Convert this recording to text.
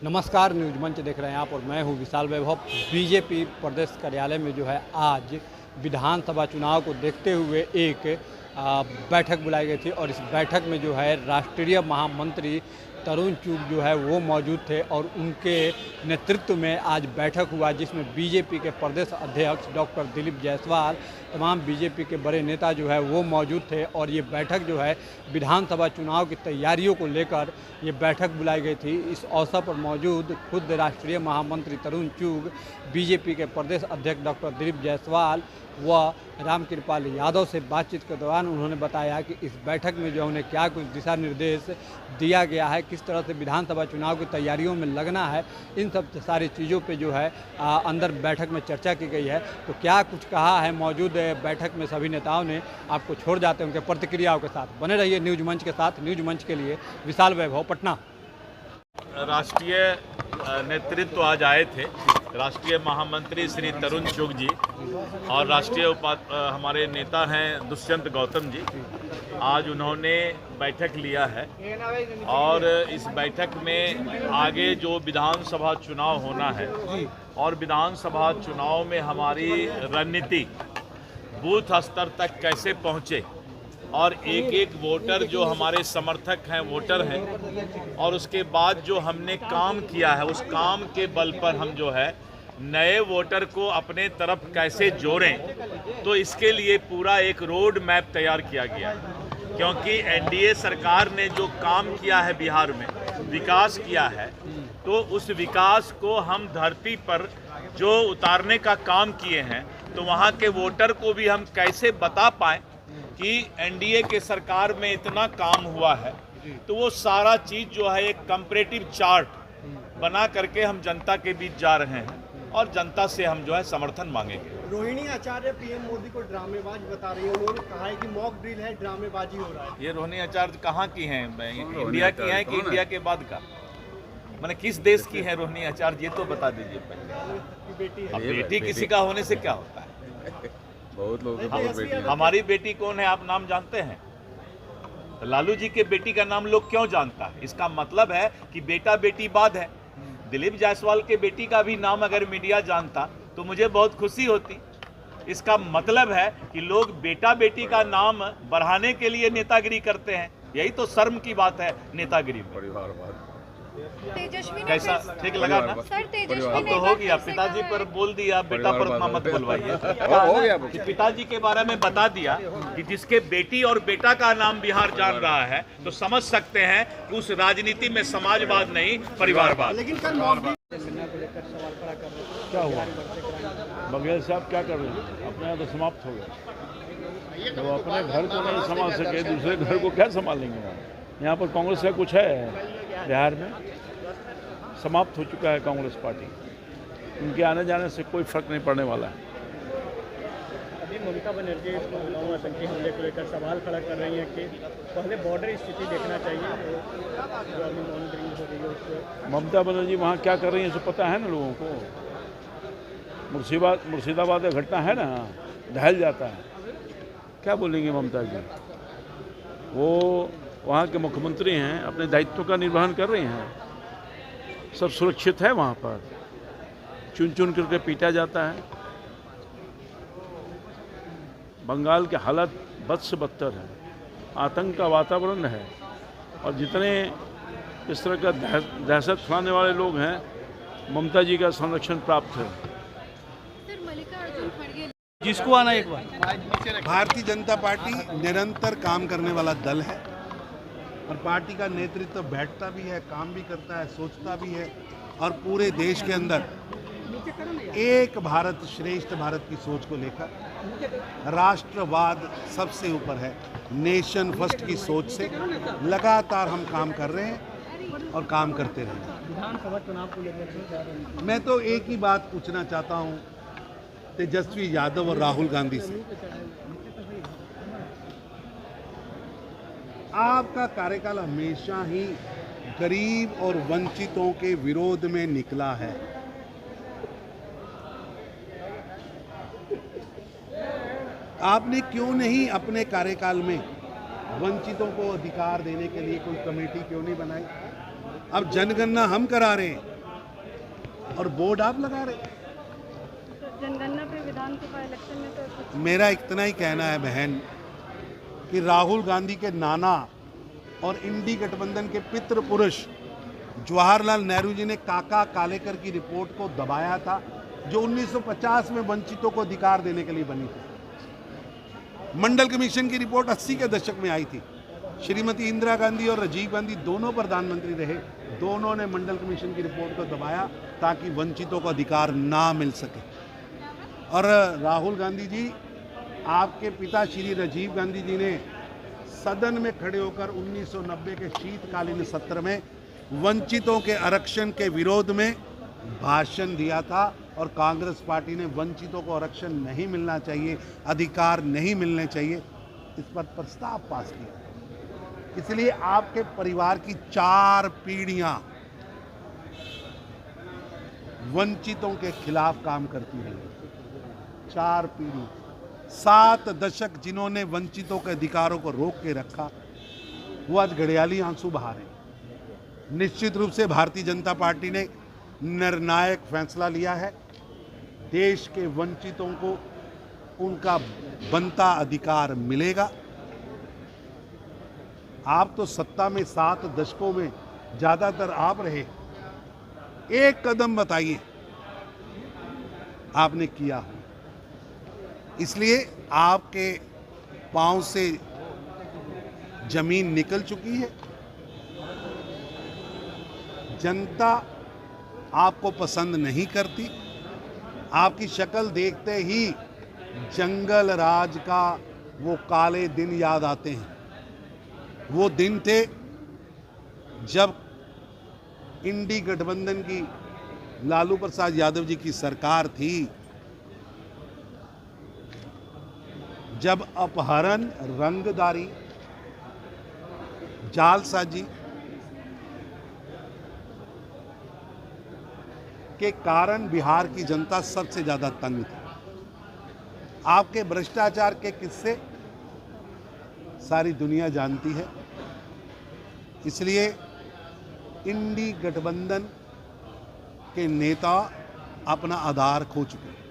नमस्कार, न्यूज मंच देख रहे हैं आप और मैं हूं विशाल वैभव। बीजेपी प्रदेश कार्यालय में जो है आज विधानसभा चुनाव को देखते हुए एक बैठक बुलाई गई थी और इस बैठक में जो है राष्ट्रीय महामंत्री तरुण चुग जो है वो मौजूद थे और उनके नेतृत्व में आज बैठक हुआ, जिसमें बीजेपी के प्रदेश अध्यक्ष डॉक्टर दिलीप जायसवाल, तमाम बीजेपी के बड़े नेता जो है वो मौजूद थे। और ये बैठक जो है विधानसभा चुनाव की तैयारियों को लेकर ये बैठक बुलाई गई थी। इस अवसर पर मौजूद खुद राष्ट्रीय महामंत्री तरुण चुग, बीजेपी के प्रदेश अध्यक्ष डॉक्टर दिलीप जायसवाल व रामकृपाल यादव से बातचीत के दौरान उन्होंने बताया कि इस बैठक में जो उन्हें क्या कुछ दिशा निर्देश दिया गया है, किस तरह से विधानसभा चुनाव की तैयारियों में लगना है, इन सब सारी चीज़ों पे जो है अंदर बैठक में चर्चा की गई है। तो क्या कुछ कहा है मौजूद बैठक में सभी नेताओं ने, आपको छोड़ जाते हैं उनके प्रतिक्रियाओं के साथ। बने रहिए न्यूज मंच के साथ। न्यूज मंच के लिए विशाल वैभव, पटना। राष्ट्रीय नेतृत्व आज आए थे, राष्ट्रीय महामंत्री श्री तरुण चुग जी और राष्ट्रीय हमारे नेता हैं दुष्यंत गौतम जी। आज उन्होंने बैठक लिया है और इस बैठक में आगे जो विधानसभा चुनाव होना है और विधानसभा चुनाव में हमारी रणनीति बूथ स्तर तक कैसे पहुँचे और एक एक वोटर जो हमारे समर्थक हैं, वोटर हैं, और उसके बाद जो हमने काम किया है उस काम के बल पर हम जो है नए वोटर को अपने तरफ कैसे जोड़ें, तो इसके लिए पूरा एक रोड मैप तैयार किया गया है। क्योंकि एनडीए सरकार ने जो काम किया है बिहार में, विकास किया है, तो उस विकास को हम धरती पर जो उतारने का काम किए हैं, तो वहाँ के वोटर को भी हम कैसे बता पाएँ कि एनडीए के सरकार में इतना काम हुआ है। तो वो सारा चीज़ जो है एक कंपैरेटिव चार्ट बना करके हम जनता के बीच जा रहे हैं और जनता से हम जो है समर्थन मांगेंगे। रोहिणी आचार्य पीएम मोदी को ड्रामेबाज बता रही है। उन्होंने कहा है कि मॉक ड्रिल है, ड्रामेबाजी हो रहा है। ये रोहिणी आचार्य कहाँ की हैं? इंडिया की हैं कि इंडिया के बाद का? मैंने किस देश की है रोहिणी आचार्य, ये तो बता दीजिए पहले। अब बेटी किसी का होने से क्या होता है? बहुत लोग हमारी बेटी कौन है आप नाम जानते हैं? लालू जी के बेटी का नाम लोग क्यों जानता है? इसका मतलब है कि बेटा बेटी बाद है। दिलीप जायसवाल के बेटी का भी नाम अगर मीडिया जानता तो मुझे बहुत खुशी होती। इसका मतलब है कि लोग बेटा बेटी का नाम बढ़ाने के लिए नेतागिरी करते हैं। यही तो शर्म की बात है नेतागिरी में। परिवारवाद कैसा ठीक लगा ना? अब तो हो गया, पिताजी पर बोल दिया, बेटा पर मत बोलवाइए। हो गया कि पिताजी के बारे में बता दिया कि जिसके बेटी और बेटा का नाम बिहार जान रहा है, तो समझ सकते हैं कि उस राजनीति में समाजवाद नहीं परिवारवाद। लेकिन कल मॉक ड्रिल क्या हुआ? बघेल साहब क्या कर रहे हैं? अपने यहाँ तो समाप्त हो गया। तो अपने घर को नहीं संभाल सके, दूसरे घर को क्या संभालेंगे? यहाँ पर कांग्रेस का कुछ है? बिहार में समाप्त हो चुका है कांग्रेस पार्टी। उनके आने जाने से कोई फर्क नहीं पड़ने वाला है। अभी ममता बनर्जी इस महिलाओं आतंकी हमले को लेकर सवाल खड़ा कर रही है कि पहले बॉर्डर स्थिति देखना चाहिए, जो अभी मॉनिटरिंग हो रही है उसको। ममता बनर्जी वहाँ क्या कर रही है इसे पता है ना लोगों को। मुर्शिदाबाद का घटना है ना, ढहल जाता है। क्या बोलेंगे ममता जी? वो वहाँ के मुख्यमंत्री हैं, अपने दायित्व का निर्वहन कर रहे हैं। सब सुरक्षित है वहाँ पर। चुन चुन करके पीटा जाता है। बंगाल के हालत बद से बदतर है। आतंक का वातावरण है और जितने इस तरह का दहशत फैलाने वाले लोग हैं, ममता जी का संरक्षण प्राप्त है। जिसको आना एक बार। भारतीय जनता पार्टी निरंतर काम करने वाला दल है और पार्टी का नेतृत्व बैठता भी है, काम भी करता है, सोचता भी है और पूरे देश के अंदर एक भारत श्रेष्ठ भारत की सोच को लेकर राष्ट्रवाद सबसे ऊपर है, नेशन फर्स्ट की सोच से लगातार हम काम कर रहे हैं और काम करते रहेंगे। विधानसभा चुनाव को लेकर मैं तो एक ही बात पूछना चाहता हूं तेजस्वी यादव और राहुल गांधी से, आपका कार्यकाल हमेशा ही गरीब और वंचितों के विरोध में निकला है। आपने क्यों नहीं अपने कार्यकाल में वंचितों को अधिकार देने के लिए कोई कमेटी क्यों नहीं बनाई? अब जनगणना हम करा रहे हैं, और बोर्ड आप लगा रहे। जनगणना पे विधानसभा इलेक्शन में तो कुछ मेरा इतना ही कहना है बहन कि राहुल गांधी के नाना और इंडी गठबंधन के पितृ पुरुष जवाहरलाल नेहरू जी ने काका कालेकर की रिपोर्ट को दबाया था, जो 1950 में वंचितों को अधिकार देने के लिए बनी थी। मंडल कमीशन की रिपोर्ट 80 के दशक में आई थी। श्रीमती इंदिरा गांधी और राजीव गांधी दोनों प्रधानमंत्री रहे, दोनों ने मंडल कमीशन की रिपोर्ट को दबाया ताकि वंचितों को अधिकार ना मिल सके। और राहुल गांधी जी, आपके पिता श्री राजीव गांधी जी ने सदन में खड़े होकर 1990 के शीतकालीन सत्र में वंचितों के आरक्षण के विरोध में भाषण दिया था और कांग्रेस पार्टी ने वंचितों को आरक्षण नहीं मिलना चाहिए, अधिकार नहीं मिलने चाहिए, इस पर प्रस्ताव पास किया। इसलिए आपके परिवार की 4 पीढ़ियां वंचितों के खिलाफ काम करती रही। 4 पीढ़ी, 7 दशक जिन्होंने वंचितों के अधिकारों को रोक के रखा, वो आज घड़ियाली आंसू बहा रहे हैं। निश्चित रूप से भारतीय जनता पार्टी ने निर्णायक फैसला लिया है। देश के वंचितों को उनका बनता अधिकार मिलेगा। आप तो सत्ता में 7 दशकों में ज्यादातर आप रहे, एक कदम बताइए आपने किया। इसलिए आपके पांव से जमीन निकल चुकी है। जनता आपको पसंद नहीं करती। आपकी शक्ल देखते ही जंगल राज का वो काले दिन याद आते हैं। वो दिन थे जब इंडी गठबंधन की लालू प्रसाद यादव जी की सरकार थी, जब अपहरण, रंगदारी, जालसाजी के कारण बिहार की जनता सबसे ज्यादा तंग थी। आपके भ्रष्टाचार के किस्से सारी दुनिया जानती है। इसलिए इंडी गठबंधन के नेता अपना आधार खो चुके हैं।